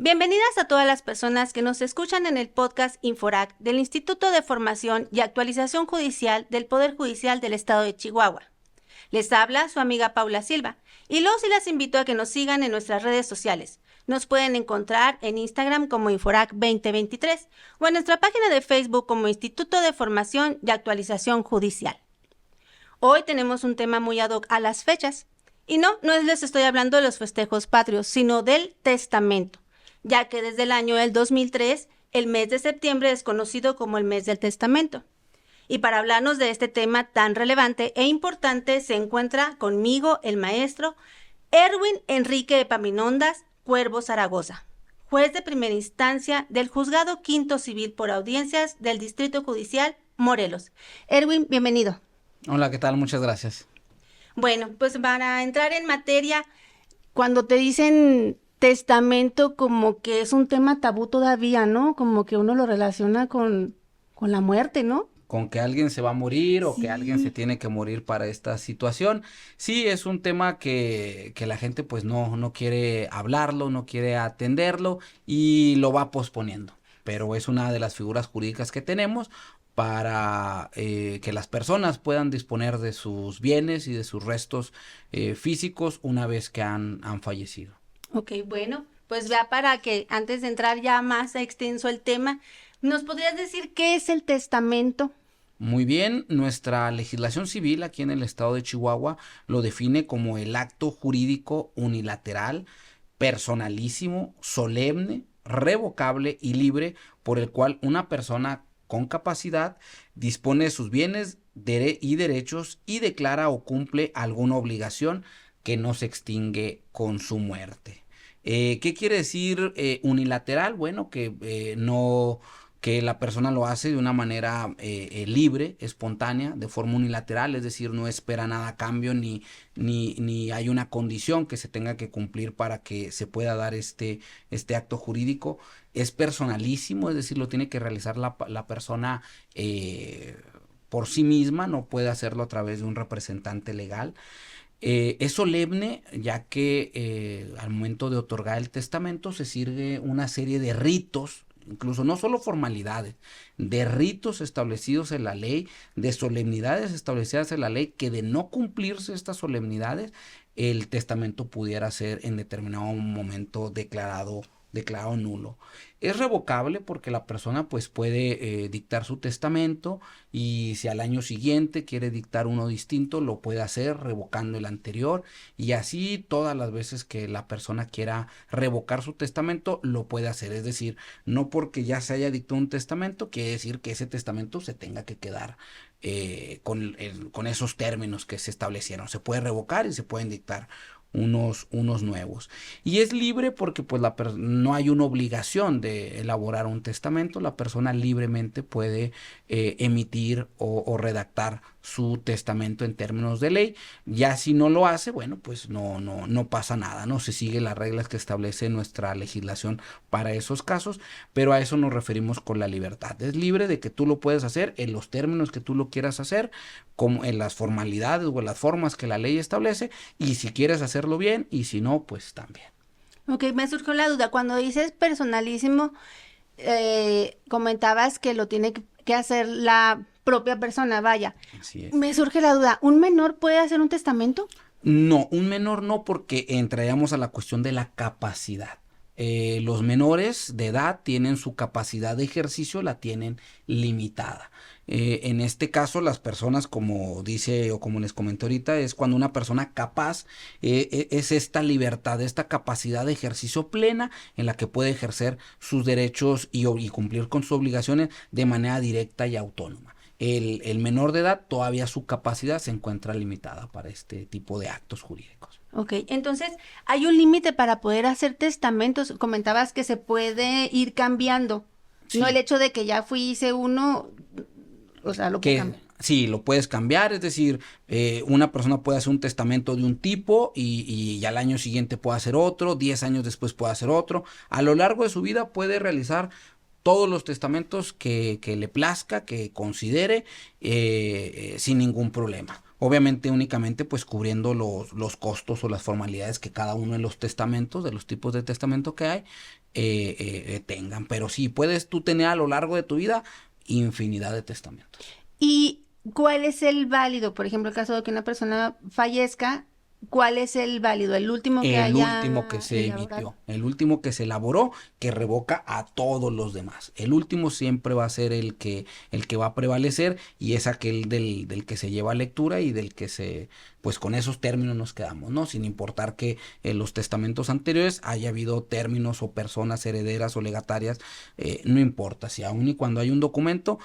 Bienvenidas a todas las personas que nos escuchan en el podcast Inforac del Instituto de Formación y Actualización Judicial del Poder Judicial del Estado de Chihuahua. Les habla su amiga Paula Silva y las invito a que nos sigan en nuestras redes sociales. Nos pueden encontrar en Instagram como Inforac 2023 o en nuestra página de Facebook como Instituto de Formación y Actualización Judicial. Hoy tenemos un tema muy ad hoc a las fechas. Y no les estoy hablando de los festejos patrios, sino del testamento, ya que desde el año del 2003, el mes de septiembre es conocido como el mes del testamento. Y para hablarnos de este tema tan relevante e importante, se encuentra conmigo el maestro Erwin Enrique Epaminondas Cuervo Zaragoza, juez de primera instancia del Juzgado Quinto Civil por Audiencias del Distrito Judicial Morelos. Erwin, bienvenido. Hola, ¿qué tal? Muchas gracias. Bueno, pues para entrar en materia, cuando te dicen testamento, como que es un tema tabú todavía, ¿no? Como que uno lo relaciona con la muerte, ¿no? Con que alguien se va a morir o Sí. que alguien se tiene que morir para esta situación. Sí, es un tema que la gente pues no quiere hablarlo, no quiere atenderlo y lo va posponiendo. Pero es una de las figuras jurídicas que tenemos para que las personas puedan disponer de sus bienes y de sus restos físicos una vez que han fallecido. Ok, bueno, pues ya para que antes de entrar ya más extenso el tema, ¿nos podrías decir qué es el testamento? Muy bien, nuestra legislación civil aquí en el estado de Chihuahua lo define como el acto jurídico unilateral, personalísimo, solemne, revocable y libre por el cual una persona con capacidad dispone de sus bienes y derechos y declara o cumple alguna obligación que no se extingue con su muerte. ¿Qué quiere decir unilateral? Bueno, que la persona lo hace de una manera libre, espontánea, de forma unilateral, es decir, no espera nada a cambio ni hay una condición que se tenga que cumplir para que se pueda dar este acto jurídico. Es personalísimo, es decir, lo tiene que realizar la persona por sí misma, no puede hacerlo a través de un representante legal. Es solemne, ya que al momento de otorgar el testamento se sigue una serie de ritos, incluso no solo formalidades, de ritos establecidos en la ley, de solemnidades establecidas en la ley, que de no cumplirse estas solemnidades, el testamento pudiera ser en determinado momento declarado nulo. Es revocable porque la persona pues puede dictar su testamento y si al año siguiente quiere dictar uno distinto, lo puede hacer revocando el anterior y así todas las veces que la persona quiera revocar su testamento, lo puede hacer. Es decir, no porque ya se haya dictado un testamento, quiere decir que ese testamento se tenga que quedar con esos términos que se establecieron. Se puede revocar y se pueden dictar unos nuevos. Y es libre porque pues no hay una obligación de elaborar un testamento, la persona libremente puede emitir o redactar su testamento en términos de ley. Ya si no lo hace, bueno, pues no pasa nada, no se sigue las reglas que establece nuestra legislación para esos casos, pero a eso nos referimos con la libertad. Es libre de que tú lo puedes hacer en los términos que tú lo quieras hacer, como en las formalidades o en las formas que la ley establece, y si quieres hacerlo bien, y si no, pues también. Ok, me surgió la duda. Cuando dices personalísimo, comentabas que lo tiene que hacer la propia persona, vaya. Así es. Me surge la duda, ¿un menor puede hacer un testamento? No, un menor no, porque entraríamos a la cuestión de la capacidad. Los menores de edad tienen su capacidad de ejercicio, la tienen limitada. En este caso, las personas, como dice o como les comenté ahorita, es cuando una persona capaz, es esta libertad, esta capacidad de ejercicio plena en la que puede ejercer sus derechos y cumplir con sus obligaciones de manera directa y autónoma. El menor de edad todavía su capacidad se encuentra limitada para este tipo de actos jurídicos. Ok, entonces hay un límite para poder hacer testamentos. Comentabas que se puede ir cambiando. Sí. No el hecho de que ya hice uno, o sea, lo puedo cambiar. Sí, lo puedes cambiar, es decir, una persona puede hacer un testamento de un tipo y al año siguiente puede hacer otro, 10 años después puede hacer otro. A lo largo de su vida puede realizar todos los testamentos que le plazca, que considere sin ningún problema. obviamente únicamente pues cubriendo los costos o las formalidades que cada uno de los testamentos, de los tipos de testamento que hay, tengan. Pero sí, puedes tú tener a lo largo de tu vida infinidad de testamentos. ¿Y cuál es el válido? Por ejemplo, el caso de que una persona fallezca, ¿cuál es el válido? ¿El último que El último que haya se elaborado? emitió, el último que se elaboró, que revoca a todos los demás. El último siempre va a ser el que va a prevalecer y es aquel del que se lleva a lectura y del que pues con esos términos nos quedamos, ¿no? Sin importar que en los testamentos anteriores haya habido términos o personas herederas o legatarias, no importa, si aún y cuando hay un documento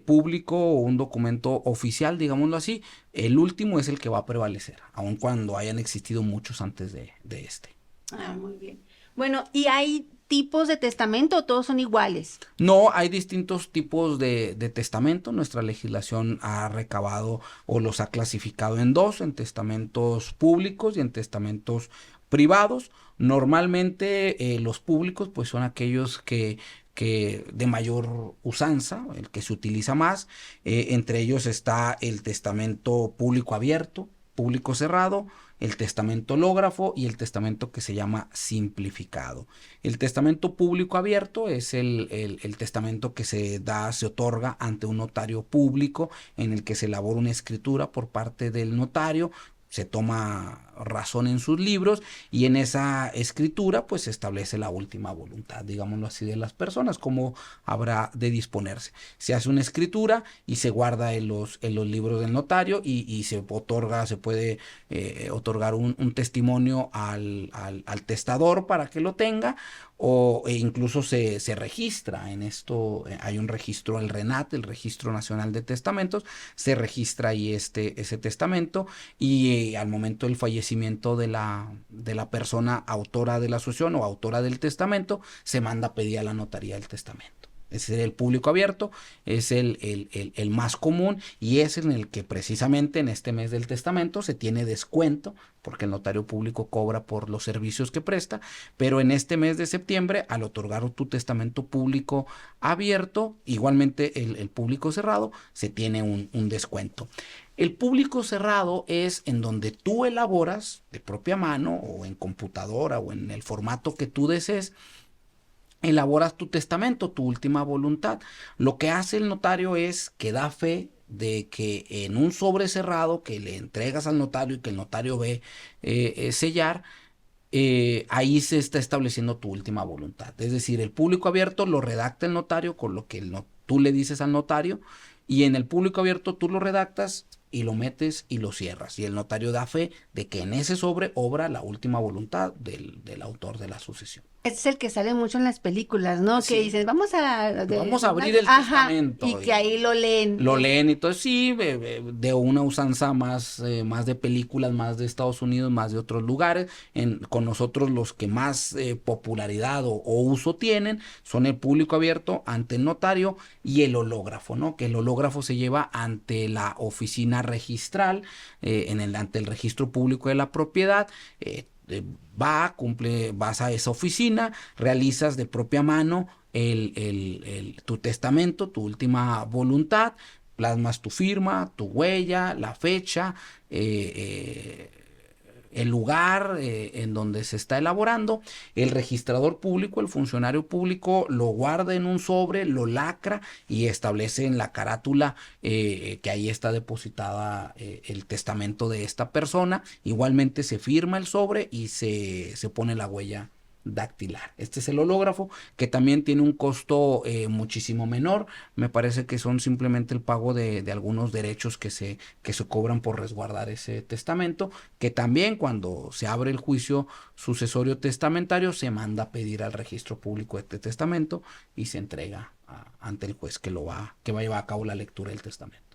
público o un documento oficial, digámoslo así, el último es el que va a prevalecer, aun cuando hayan existido muchos antes de este. Ah, muy bien. Bueno, ¿y hay tipos de testamento o todos son iguales? No, hay distintos tipos de testamento. Nuestra legislación ha recabado o los ha clasificado en dos, en testamentos públicos y en testamentos privados. Normalmente los públicos pues son aquellos que de mayor usanza, el que se utiliza más. Entre ellos está el testamento público abierto, público cerrado, el testamento hológrafo y el testamento que se llama simplificado. El testamento público abierto es el testamento que se otorga ante un notario público, en el que se elabora una escritura por parte del notario, se toma razón en sus libros y en esa escritura pues se establece la última voluntad, digámoslo así, de las personas, cómo habrá de disponerse. Se hace una escritura y se guarda en los libros del notario y se puede otorgar un testimonio al testador para que lo tenga, e incluso se registra en esto. Hay un registro, el RENAT, el Registro Nacional de Testamentos, se registra ahí ese testamento y al momento del fallecimiento de la persona autora de la sucesión o autora del testamento, se manda a pedir a la notaría el testamento. Ese es el público abierto, es el más común y es en el que precisamente en este mes del testamento se tiene descuento, porque el notario público cobra por los servicios que presta, pero en este mes de septiembre, al otorgar tu testamento público abierto, igualmente el público cerrado, se tiene un descuento. El público cerrado es en donde tú elaboras de propia mano o en computadora o en el formato que tú desees, elaboras tu testamento, tu última voluntad. Lo que hace el notario es que da fe de que en un sobre cerrado que le entregas al notario y que el notario ve sellar, ahí se está estableciendo tu última voluntad. Es decir, el público abierto lo redacta el notario con lo que tú le dices al notario, y en el público abierto tú lo redactas y lo metes y lo cierras. Y el notario da fe de que en ese sobre obra la última voluntad del autor de la sucesión. Ese es el que sale mucho en las películas, ¿no? Sí. Que dicen, vamos Vamos a abrir el ajá, testamento. y que ahí lo leen. Lo leen y todo, sí, de una usanza más de películas, más de Estados Unidos, más de otros lugares. Con nosotros los que más popularidad o uso tienen son el público abierto ante el notario y el hológrafo, ¿no? Que el hológrafo se lleva ante la oficina registral, ante el registro público de la propiedad. Vas a esa oficina, realizas de propia mano tu testamento, tu última voluntad, plasmas tu firma, tu huella, la fecha, el lugar en donde se está elaborando. El registrador público, el funcionario público, lo guarda en un sobre, lo lacra y establece en la carátula que ahí está depositada el testamento de esta persona. Igualmente se firma el sobre y se pone la huella dactilar. Este es el hológrafo, que también tiene un costo muchísimo menor. Me parece que son simplemente el pago de algunos derechos que se cobran por resguardar ese testamento, que también cuando se abre el juicio sucesorio testamentario se manda a pedir al registro público este testamento y se entrega ante el juez que va a llevar a cabo la lectura del testamento.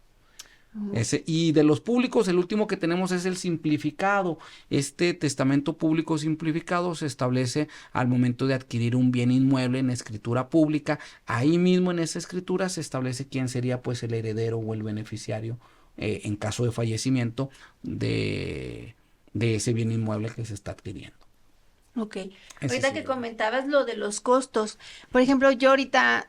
Y de los públicos, el último que tenemos es el simplificado. Este testamento público simplificado se establece al momento de adquirir un bien inmueble en escritura pública. Ahí mismo en esa escritura se establece quién sería pues el heredero o el beneficiario en caso de fallecimiento de ese bien inmueble que se está adquiriendo. Ok. Ahorita que comentabas lo de los costos, por ejemplo, yo ahorita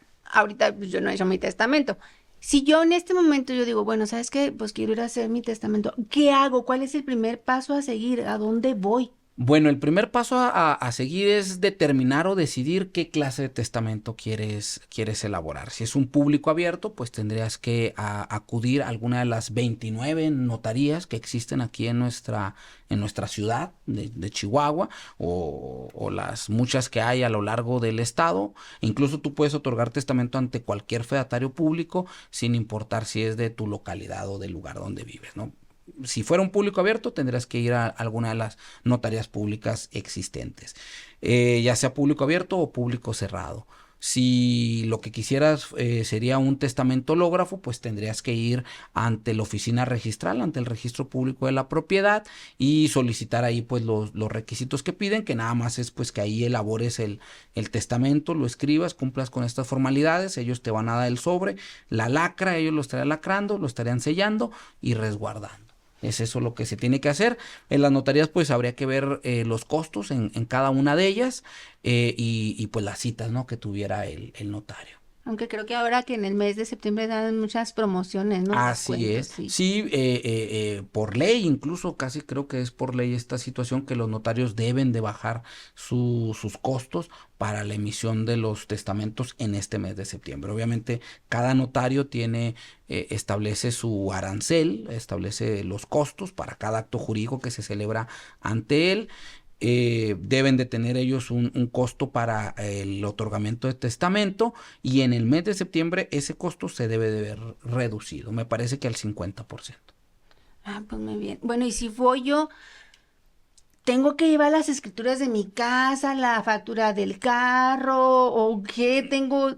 pues yo no he hecho mi testamento. Si yo en este momento yo digo, bueno, ¿sabes qué? Pues quiero ir a hacer mi testamento. ¿Qué hago? ¿Cuál es el primer paso a seguir? ¿A dónde voy? Bueno, el primer paso a seguir es determinar o decidir qué clase de testamento quieres elaborar. Si es un público abierto, pues tendrías que acudir a alguna de las 29 notarías que existen aquí en nuestra ciudad de Chihuahua o las muchas que hay a lo largo del estado. Incluso tú puedes otorgar testamento ante cualquier fedatario público sin importar si es de tu localidad o del lugar donde vives, ¿no? Si fuera un público abierto, tendrás que ir a alguna de las notarías públicas existentes, ya sea público abierto o público cerrado. Si lo que quisieras sería un testamento hológrafo, pues tendrías que ir ante la oficina registral, ante el registro público de la propiedad y solicitar ahí pues los requisitos que piden, que nada más es pues que ahí elabores el testamento, lo escribas, cumplas con estas formalidades, ellos te van a dar el sobre, la lacra, ellos lo estarían lacrando, lo estarían sellando y resguardando. Es eso lo que se tiene que hacer. En las notarías pues habría que ver los costos en cada una de ellas y pues las citas, ¿no?, que tuviera el notario. Aunque creo que ahora que en el mes de septiembre dan muchas promociones, ¿no? Así Descuentos, es. sí. Sí, por ley, incluso casi creo que es por ley esta situación que los notarios deben de bajar sus costos para la emisión de los testamentos en este mes de septiembre. Obviamente, cada notario establece su arancel, establece los costos para cada acto jurídico que se celebra ante él. Deben de tener ellos un costo para el otorgamiento de testamento y en el mes de septiembre ese costo se debe de ver reducido, me parece que al 50%. Ah, pues muy bien. Bueno, y si voy yo, ¿tengo que llevar las escrituras de mi casa, la factura del carro o qué tengo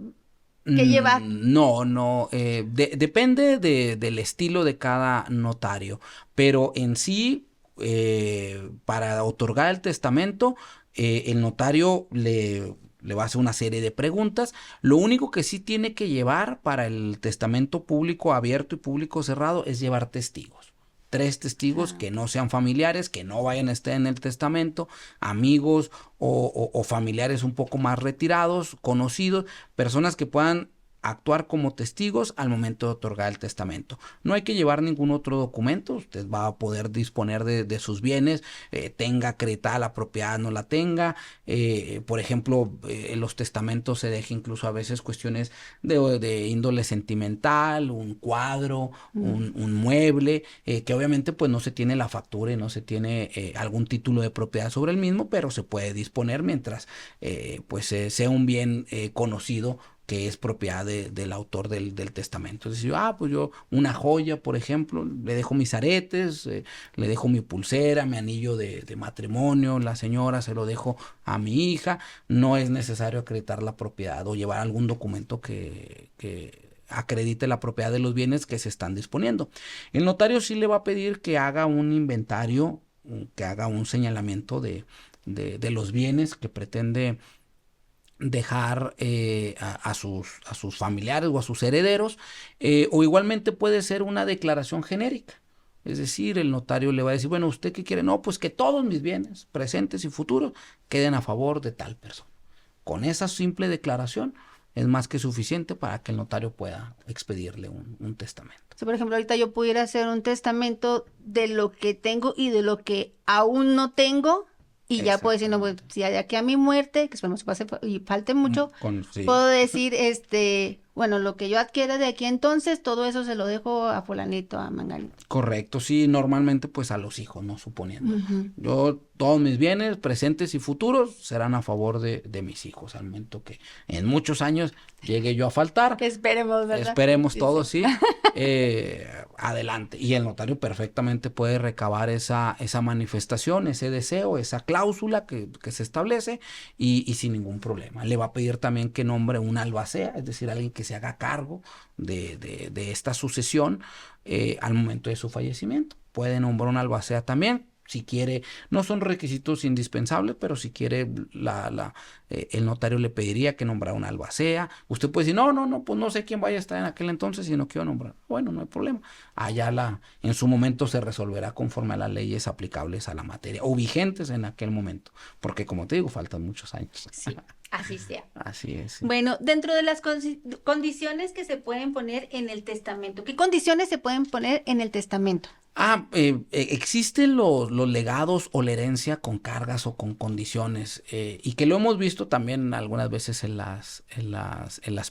que llevar? No, no, depende del estilo de cada notario, pero en sí, para otorgar el testamento, el notario le va a hacer una serie de preguntas. Lo único que sí tiene que llevar para el testamento público abierto y público cerrado es llevar testigos. 3 testigos Ah, que no sean familiares, que no vayan a estar en el testamento, amigos o familiares un poco más retirados, conocidos, personas que puedan actuar como testigos al momento de otorgar el testamento. No hay que llevar ningún otro documento, usted va a poder disponer de sus bienes, tenga acreditada la propiedad, no la tenga. Por ejemplo, en los testamentos se deja incluso a veces cuestiones de índole sentimental, un cuadro, mm. un mueble, que obviamente pues no se tiene la factura y no se tiene algún título de propiedad sobre el mismo, pero se puede disponer mientras pues sea un bien conocido que es propiedad del autor del testamento. Es decir, pues yo una joya, por ejemplo, le dejo mis aretes, le dejo mi pulsera, mi anillo de matrimonio, la señora se lo dejo a mi hija, no es necesario acreditar la propiedad o llevar algún documento que acredite la propiedad de los bienes que se están disponiendo. El notario sí le va a pedir que haga un inventario, que haga un señalamiento de los bienes que pretende dejar a sus familiares o a sus herederos, o igualmente puede ser una declaración genérica. Es decir, el notario le va a decir, bueno, ¿usted qué quiere? No, pues que todos mis bienes, presentes y futuros, queden a favor de tal persona. Con esa simple declaración es más que suficiente para que el notario pueda expedirle un testamento. Si, por ejemplo, ahorita yo pudiera hacer un testamento de lo que tengo y de lo que aún no tengo, y ya puedo decir, no, pues, Exactamente. si de aquí a mi muerte, que esperemos que pase y falte mucho, Sí. puedo decir, bueno, lo que yo adquiera de aquí entonces, todo eso se lo dejo a fulanito, a manganito. Correcto, sí, normalmente pues a los hijos, ¿no? Suponiendo. Ujú. Todos mis bienes, presentes y futuros, serán a favor de mis hijos, al momento que en muchos años llegue yo a faltar. Esperemos, ¿verdad? Esperemos Sí, todos, sí. sí. Adelante. Y el notario perfectamente puede recabar esa manifestación, ese deseo, esa cláusula que se establece y sin ningún problema. Le va a pedir también que nombre un albacea, es decir, alguien que se haga cargo de esta sucesión al momento de su fallecimiento. Puede nombrar un albacea también. Si quiere, no son requisitos indispensables, pero si quiere, el notario le pediría que nombrara una albacea. Usted puede decir, no, pues no sé quién vaya a estar en aquel entonces y no quiero nombrar. Bueno, no hay problema. Allá en su momento se resolverá conforme a las leyes aplicables a la materia o vigentes en aquel momento, porque como te digo, faltan muchos años. Sí, así sea. Así es. Sí. Bueno, dentro de las condiciones que se pueden poner en el testamento, ¿qué condiciones se pueden poner en el testamento? Existen los legados o la herencia con cargas o con condiciones, y que lo hemos visto también algunas veces en las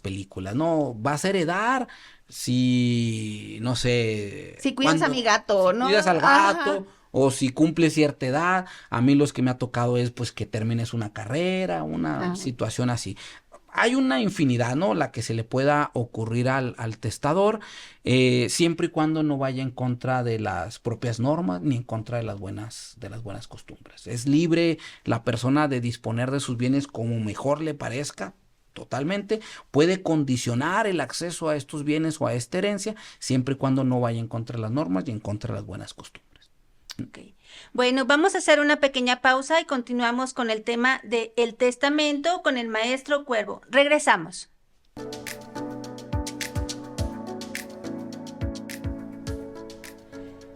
películas, ¿no? Vas a heredar si, no sé, Si cuidas a mi gato, ¿no? cuidas al gato. Ajá. O si cumples cierta edad. A mí los que me ha tocado es pues que termines una carrera, una situación así. Hay una infinidad, ¿no? La que se le pueda ocurrir al testador, siempre y cuando no vaya en contra de las propias normas ni en contra de las buenas costumbres. Es libre la persona de disponer de sus bienes como mejor le parezca. Totalmente, puede condicionar el acceso a estos bienes o a esta herencia, siempre y cuando no vaya en contra de las normas y en contra de las buenas costumbres. Okay. Bueno, vamos a hacer una pequeña pausa y continuamos con el tema del testamento con el maestro Cuervo. Regresamos.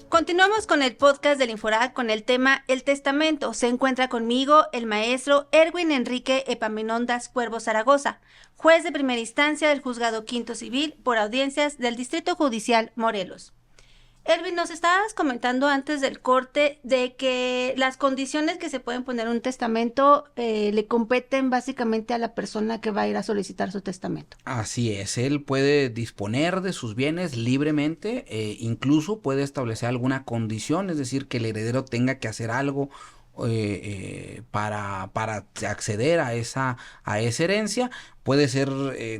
Continuamos con el podcast del Inforac con el tema El Testamento. Se encuentra conmigo el maestro Erwin Enrique Epaminondas Cuervo Zaragoza, juez de primera instancia del Juzgado Quinto Civil por audiencias del Distrito Judicial Morelos. Erwin, nos estabas comentando antes del corte de que las condiciones que se pueden poner en un testamento le competen básicamente a la persona que va a ir a solicitar su testamento. Así es, él puede disponer de sus bienes libremente, incluso puede establecer alguna condición, es decir, que el heredero tenga que hacer algo para acceder a esa herencia. Puede ser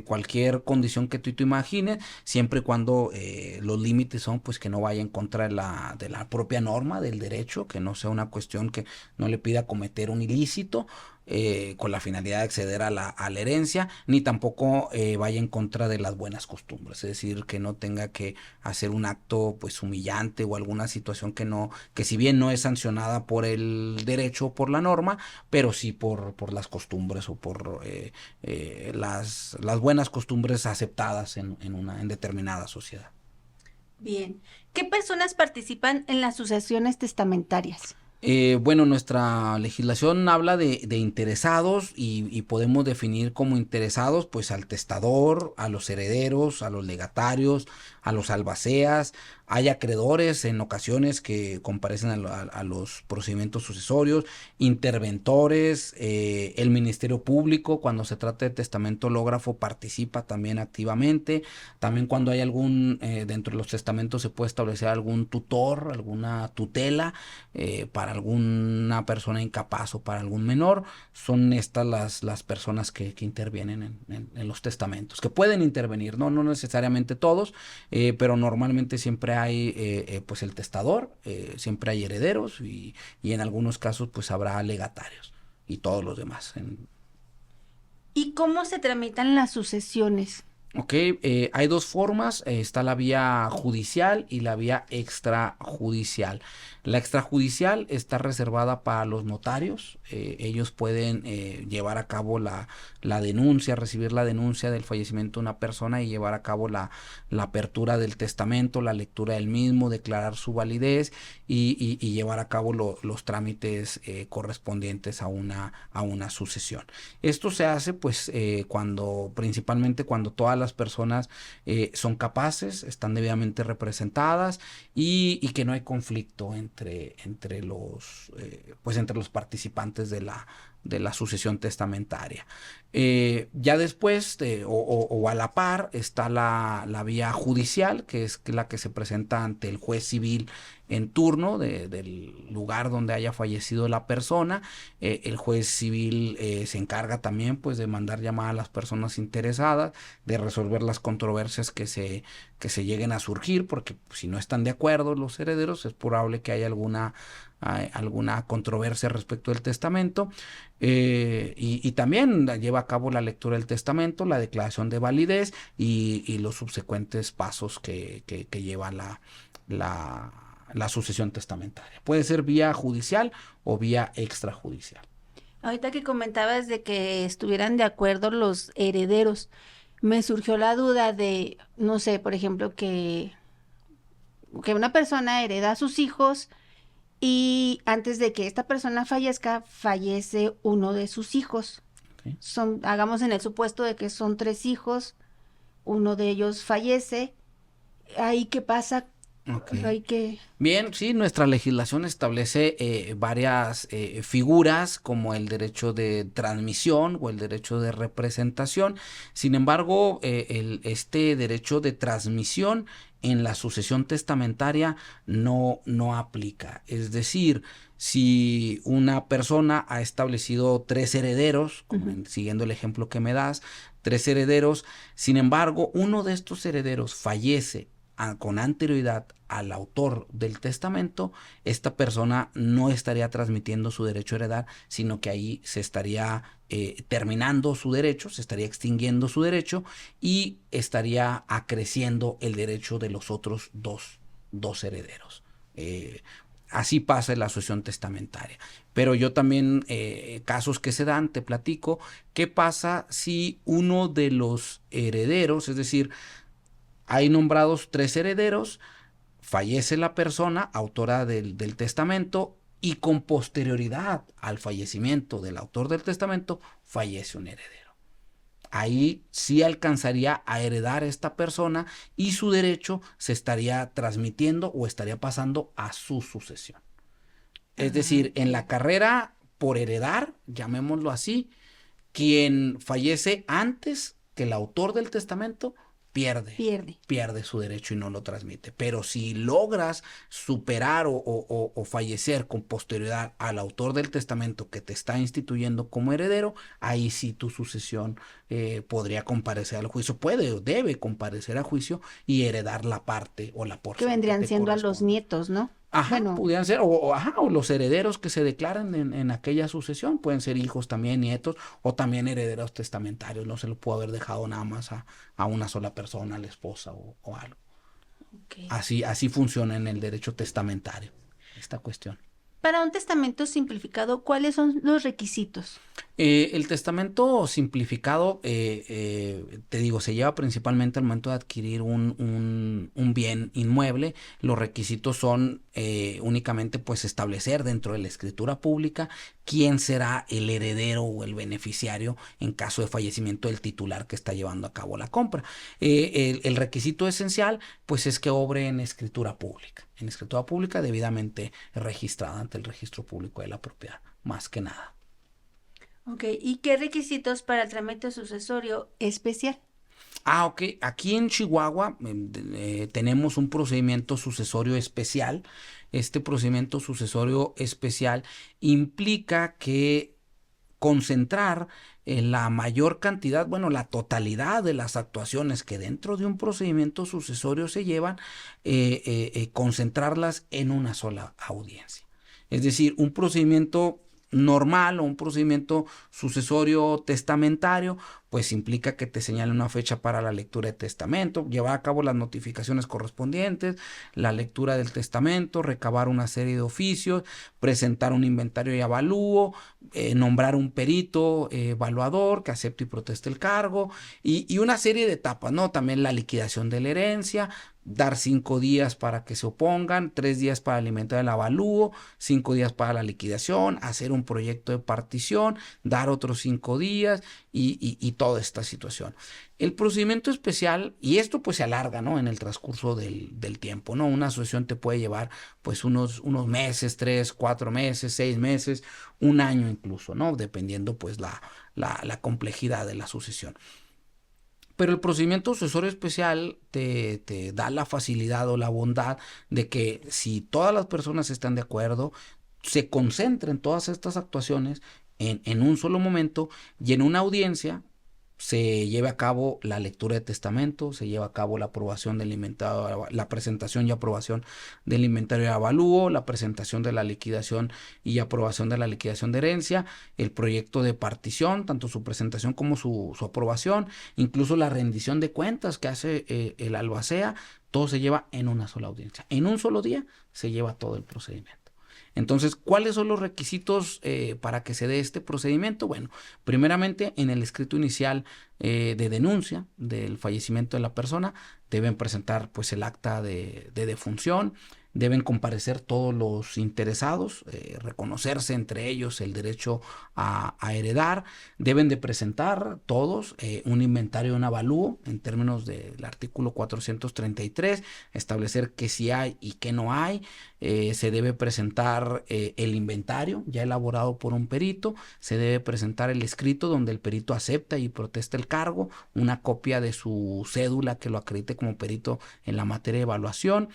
cualquier condición que tú te imagines, siempre y cuando los límites son pues que no vaya en contra de la propia norma del derecho, que no sea una cuestión que no le pida cometer un ilícito con la finalidad de acceder a la herencia, ni tampoco vaya en contra de las buenas costumbres, es decir, que no tenga que hacer un acto pues humillante o alguna situación que si bien no es sancionada por el derecho o por la norma, pero sí por las costumbres o por las buenas costumbres aceptadas en determinada sociedad. Bien. ¿Qué personas participan en las sucesiones testamentarias? Bueno, nuestra legislación habla de interesados y podemos definir como interesados pues al testador, a los herederos, a los legatarios, a los albaceas. Hay acreedores en ocasiones que comparecen a los procedimientos sucesorios, interventores, el Ministerio Público cuando se trata de testamento hológrafo participa también activamente. También cuando hay dentro de los testamentos se puede establecer algún tutor, alguna tutela para alguna persona incapaz o para algún menor. Son estas las personas que intervienen en los testamentos, que pueden intervenir, no necesariamente todos, pero normalmente siempre hay pues el testador, siempre hay herederos y en algunos casos pues habrá legatarios y todos los demás. ¿Y cómo se tramitan las sucesiones? Ok, hay dos formas, está la vía judicial y la vía extrajudicial. La extrajudicial está reservada para los notarios, ellos pueden llevar a cabo la denuncia, recibir la denuncia del fallecimiento de una persona y llevar a cabo la apertura del testamento, la lectura del mismo, declarar su validez y llevar a cabo los trámites correspondientes a una sucesión. Esto se hace pues principalmente cuando todas las personas son capaces, están debidamente representadas y que no hay conflicto entre los participantes de la sucesión testamentaria. Ya después o a la par está la vía judicial, que es la que se presenta ante el juez civil en turno del lugar donde haya fallecido la persona. El juez civil se encarga también pues de mandar llamar a las personas interesadas, de resolver las controversias que se lleguen a surgir, porque si no están de acuerdo los herederos es probable que haya alguna controversia respecto del testamento, y también lleva a cabo la lectura del testamento, la declaración de validez y los subsecuentes pasos que lleva la sucesión testamentaria. Puede ser vía judicial o vía extrajudicial. Ahorita que comentabas de que estuvieran de acuerdo los herederos, me surgió la duda de, no sé, por ejemplo, que una persona hereda a sus hijos y antes de que esta persona fallezca, fallece uno de sus hijos. ¿Ok? Hagamos en el supuesto de que son 3 hijos, uno de ellos fallece. ¿Ahí qué pasa? Ok. Hay que... Bien, sí, nuestra legislación establece varias figuras como el derecho de transmisión o el derecho de representación. Sin embargo, este derecho de transmisión en la sucesión testamentaria no aplica. Es decir, si una persona ha establecido 3 herederos, siguiendo el ejemplo que me das, 3 herederos, sin embargo, uno de estos herederos fallece con anterioridad al autor del testamento, esta persona no estaría transmitiendo su derecho a heredar, sino que ahí se estaría terminando su derecho, se estaría extinguiendo su derecho y estaría acreciendo el derecho de los otros dos herederos. Así pasa en la sucesión testamentaria. Pero yo también, casos que se dan, te platico, ¿qué pasa si uno de los herederos, es decir, hay nombrados 3 herederos, fallece la persona, autora del testamento, y con posterioridad al fallecimiento del autor del testamento, fallece un heredero? Ahí sí alcanzaría a heredar esta persona y su derecho se estaría transmitiendo o estaría pasando a su sucesión. Es decir, en la carrera por heredar, llamémoslo así, quien fallece antes que el autor del testamento pierde su derecho y no lo transmite. Pero si logras superar o fallecer con posterioridad al autor del testamento que te está instituyendo como heredero, ahí sí tu sucesión podría comparecer al juicio, puede o debe comparecer a juicio y heredar la parte o la porción que vendrían te siendo a los corresponde. nietos, ¿no? Ajá, Bueno, pudieran ser, o los herederos que se declaran en aquella sucesión, pueden ser hijos también, nietos, o también herederos testamentarios, no se lo pudo haber dejado nada más a una sola persona, a la esposa o algo. ok. Así funciona en el derecho testamentario, esta cuestión. Para un testamento simplificado, ¿cuáles son los requisitos? El testamento simplificado, te digo, se lleva principalmente al momento de adquirir un bien inmueble. Los requisitos son únicamente pues establecer dentro de la escritura pública quién será el heredero o el beneficiario en caso de fallecimiento del titular que está llevando a cabo la compra. El requisito esencial pues es que obre en escritura pública debidamente registrada ante el registro público de la propiedad, más que nada. Ok, ¿y qué requisitos para el trámite sucesorio especial? Ok. Aquí en Chihuahua tenemos un procedimiento sucesorio especial. Este procedimiento sucesorio especial implica que concentrar la mayor cantidad, bueno, la totalidad de las actuaciones que dentro de un procedimiento sucesorio se llevan, concentrarlas en una sola audiencia. Es decir, un procedimiento normal o un procedimiento sucesorio testamentario, pues implica que te señale una fecha para la lectura de testamento, llevar a cabo las notificaciones correspondientes, la lectura del testamento, recabar una serie de oficios, presentar un inventario y avalúo, nombrar un perito evaluador que acepte y proteste el cargo y una serie de etapas, ¿no? También la liquidación de la herencia, dar 5 días para que se opongan, 3 días para alimentar el avalúo, 5 días para la liquidación, hacer un proyecto de partición, dar otros 5 días y toda esta situación. El procedimiento especial, y esto pues se alarga, ¿no? En el transcurso del tiempo, ¿no? Una sucesión te puede llevar pues unos meses, 3, 4 meses, 6 meses, un año incluso, ¿no? Dependiendo pues la complejidad de la sucesión. Pero el procedimiento sucesorio especial te da la facilidad o la bondad de que si todas las personas están de acuerdo, se concentren todas estas actuaciones en un solo momento y en una audiencia se lleve a cabo la lectura de testamento, se lleva a cabo la aprobación del inventario, la presentación y aprobación del inventario de avalúo, la presentación de la liquidación y aprobación de la liquidación de herencia, el proyecto de partición, tanto su presentación como su aprobación, incluso la rendición de cuentas que hace el albacea, todo se lleva en una sola audiencia. En un solo día se lleva todo el procedimiento. Entonces, ¿cuáles son los requisitos para que se dé este procedimiento? Bueno, primeramente, en el escrito inicial de denuncia del fallecimiento de la persona, deben presentar pues el acta de defunción, deben comparecer todos los interesados, reconocerse entre ellos el derecho a heredar, deben de presentar todos un inventario, un avalúo en términos del artículo 433, establecer qué sí hay y qué no hay, se debe presentar el inventario ya elaborado por un perito, se debe presentar el escrito donde el perito acepta y protesta el cargo, una copia de su cédula que lo acredite como perito en la materia de evaluación.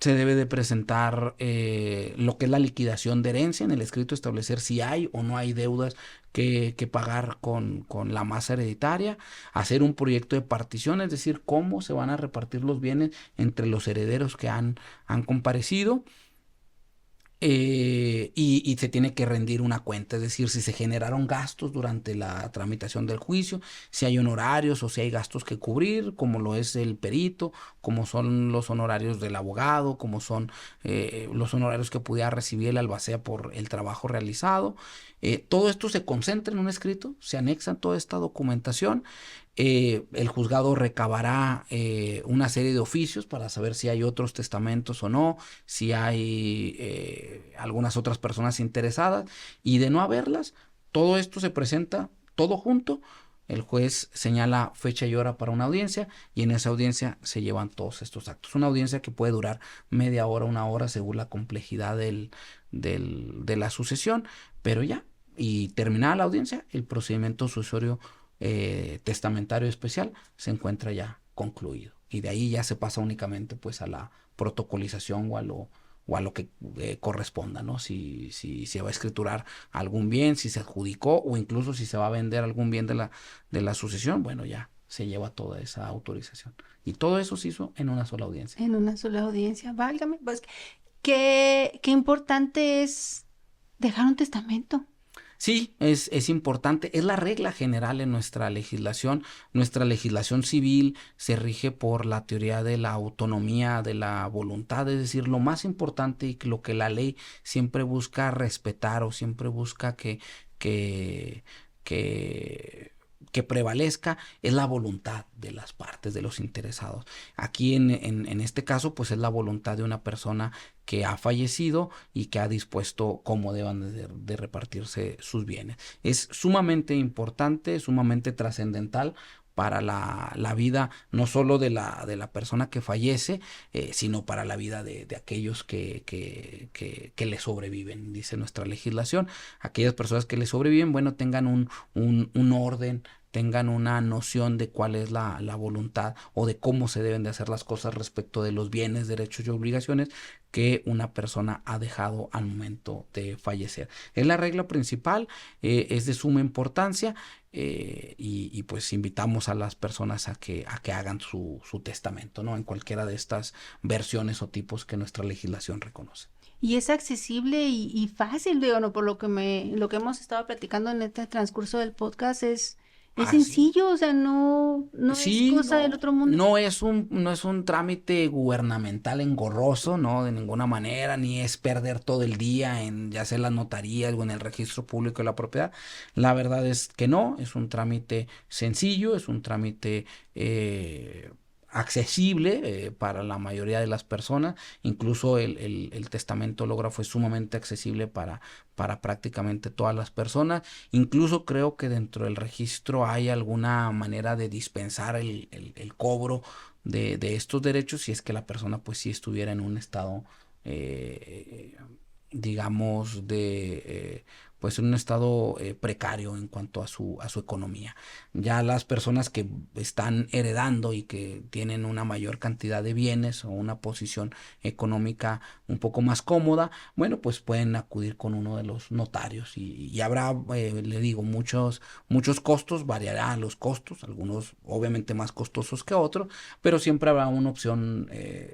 Se debe de presentar lo que es la liquidación de herencia, en el escrito establecer si hay o no hay deudas que pagar con la masa hereditaria, hacer un proyecto de partición, es decir, cómo se van a repartir los bienes entre los herederos que han comparecido. Y se tiene que rendir una cuenta, es decir, si se generaron gastos durante la tramitación del juicio, si hay honorarios o si hay gastos que cubrir, como lo es el perito, como son los honorarios del abogado, como son los honorarios que pudiera recibir el albacea por el trabajo realizado. Todo esto se concentra en un escrito, se anexa toda esta documentación. El juzgado recabará una serie de oficios para saber si hay otros testamentos o no, si hay algunas otras personas interesadas, y de no haberlas, todo esto se presenta todo junto. El juez señala fecha y hora para una audiencia y en esa audiencia se llevan todos estos actos. Una audiencia que puede durar media hora, una hora, según la complejidad de la sucesión, pero ya, y terminada la audiencia, el procedimiento sucesorio testamentario especial se encuentra ya concluido, y de ahí ya se pasa únicamente pues a la protocolización o a lo que corresponda, ¿no? Si se va a escriturar algún bien, si se adjudicó o incluso si se va a vender algún bien de la sucesión, bueno, ya se lleva toda esa autorización. Y todo eso se hizo en una sola audiencia. En una sola audiencia, válgame. Pues qué importante es dejar un testamento. Sí, es importante, es la regla general en nuestra legislación. Nuestra legislación civil se rige por la teoría de la autonomía de la voluntad, es decir, lo más importante y lo que la ley siempre busca respetar o siempre busca que, que prevalezca es la voluntad de las partes, de los interesados. Aquí en este caso, pues es la voluntad de una persona que ha fallecido y que ha dispuesto cómo deban de repartirse sus bienes. Es sumamente importante, sumamente trascendental para la vida, no solo de la persona que fallece, sino para la vida de aquellos que le sobreviven, dice nuestra legislación. Aquellas personas que le sobreviven, bueno, tengan un orden, tengan una noción de cuál es la voluntad o de cómo se deben de hacer las cosas respecto de los bienes, derechos y obligaciones que una persona ha dejado al momento de fallecer. Es la regla principal, es de suma importancia, y pues invitamos a las personas a que hagan su testamento, ¿no? En cualquiera de estas versiones o tipos que nuestra legislación reconoce. Y es accesible y fácil, digo, no, por lo que hemos estado platicando en este transcurso del podcast es Sí. sencillo, o sea, no Sí, es cosa del otro mundo. no es un trámite gubernamental engorroso, no, de ninguna manera, ni es perder todo el día en ya sea las notarías o en el registro público de la propiedad. La verdad es que no, es un trámite sencillo, es un trámite accesible para la mayoría de las personas. Incluso el testamentólogo fue sumamente accesible para prácticamente todas las personas. Incluso creo que dentro del registro hay alguna manera de dispensar el cobro de estos derechos si es que la persona pues sí estuviera en un estado digamos pues en un estado precario en cuanto a su economía. Ya las personas que están heredando y que tienen una mayor cantidad de bienes o una posición económica un poco más cómoda, bueno, pues pueden acudir con uno de los notarios y habrá, le digo, muchos costos, variará los costos, algunos obviamente más costosos que otros, pero siempre habrá una opción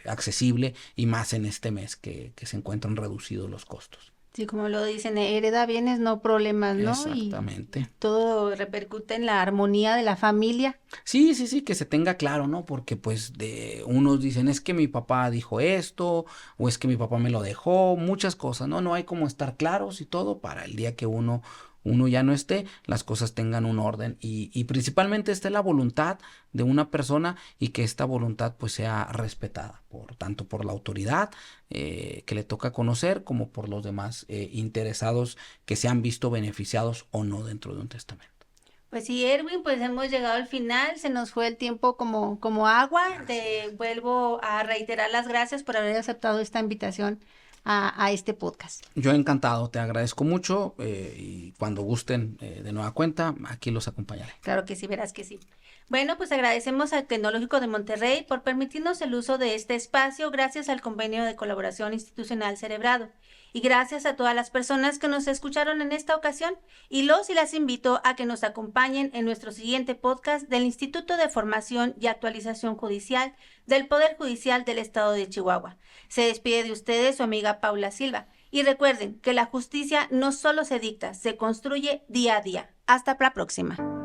accesible y más en este mes que se encuentran reducidos los costos. Sí, como lo dicen, hereda bienes, no problemas, ¿no? Y Exactamente. todo repercute en la armonía de la familia. Sí, sí, sí, que se tenga claro, ¿no? Porque pues de unos dicen, es que mi papá dijo esto, o es que mi papá me lo dejó, muchas cosas, ¿no? No hay como estar claros y todo para el día que uno ya no esté, las cosas tengan un orden y principalmente esté la voluntad de una persona y que esta voluntad pues sea respetada tanto por la autoridad que le toca conocer como por los demás interesados que se han visto beneficiados o no dentro de un testamento. Pues sí, Erwin, pues hemos llegado al final, se nos fue el tiempo como agua. Te vuelvo a reiterar las gracias por haber aceptado esta invitación a este podcast. Yo encantado, te agradezco mucho y cuando gusten de nueva cuenta, aquí los acompañaré. Claro que sí, verás que sí. Bueno, pues agradecemos al Tecnológico de Monterrey por permitirnos el uso de este espacio gracias al convenio de colaboración institucional celebrado. Y gracias a todas las personas que nos escucharon en esta ocasión y las invito a que nos acompañen en nuestro siguiente podcast del Instituto de Formación y Actualización Judicial del Poder Judicial del Estado de Chihuahua. Se despide de ustedes su amiga Paula Silva. Y recuerden que la justicia no solo se dicta, se construye día a día. Hasta la próxima.